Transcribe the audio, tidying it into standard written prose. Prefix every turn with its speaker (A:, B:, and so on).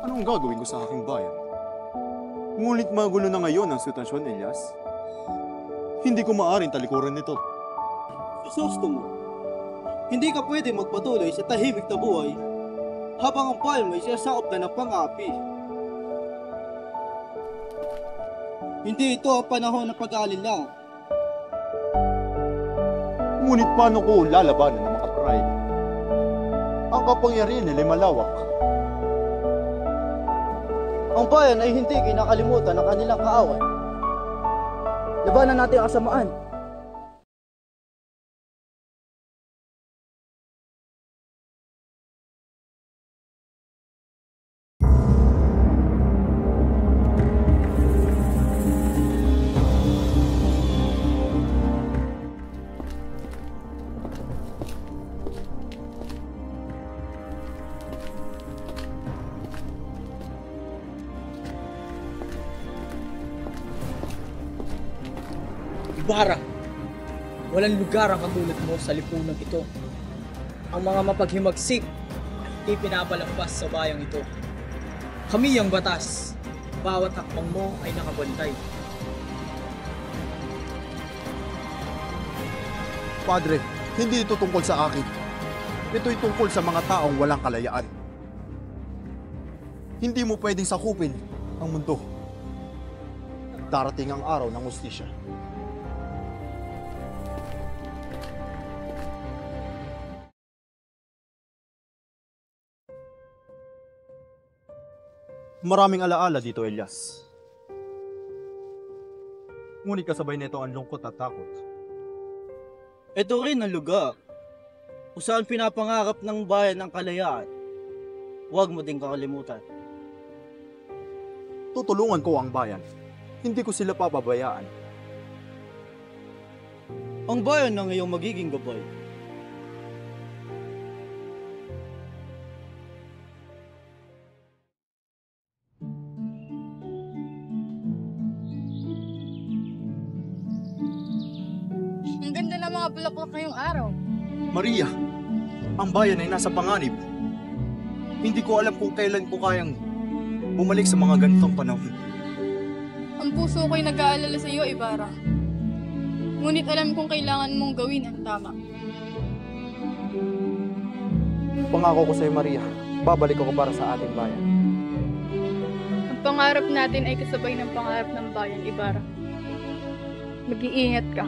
A: Anong gagawin ko sa aking bayan? Ngunit magulo na ngayon ang sitwasyon, Elias. Hindi ko maaaring talikuran nito.
B: Isosto mo, hindi ka pwede magpatuloy sa tahimik na buhay habang ang bayan mo ay siyasakop na ng pang-api. Hindi ito ang panahon ng pag-aalinlangan.
A: Ngunit paano ko lalabanan ng mga pride? Ang kapangyarihan nila ay malawak.
B: Ang bayan ay hindi kinakalimutan ng kanilang kaaway. Labanan natin ang kasamaan.
C: Ibarra, walang lugar ang katulad mo sa lipunang ito. Ang mga mapaghimagsik ay pinapalampas sa bayang ito. Kami ang batas. Bawat hakbang mo ay nakabantay.
A: Padre, hindi ito tungkol sa akin. Ito'y tungkol sa mga taong walang kalayaan. Hindi mo pwedeng sakupin ang mundo. Darating ang araw ng hustisya. Maraming alaala dito, Elias. Ngunit kasabay nito ang lungkot at takot.
B: Ito rin ang lugar kung saan pinapangarap ng bayan ng kalayaan. Huwag mo din kakalimutan.
A: Tutulungan ko ang bayan. Hindi ko sila pababayaan.
B: Ang bayan na ngayong magiging gabay.
D: Ang ganda ng mga bulaklak ngayong araw.
A: Maria, ang bayan ay nasa panganib. Hindi ko alam kung kailan ko kayang bumalik sa mga ganitong panahon.
D: Ang puso ko'y nag-aalala sa iyo, Ibarra. Ngunit alam kong kailangan mong gawin ang tama.
A: Pangako ko sa iyo, Maria, babalik ako para sa ating bayan.
D: Ang pangarap natin ay kasabay ng pangarap ng bayan, Ibarra. Mag-iingat ka.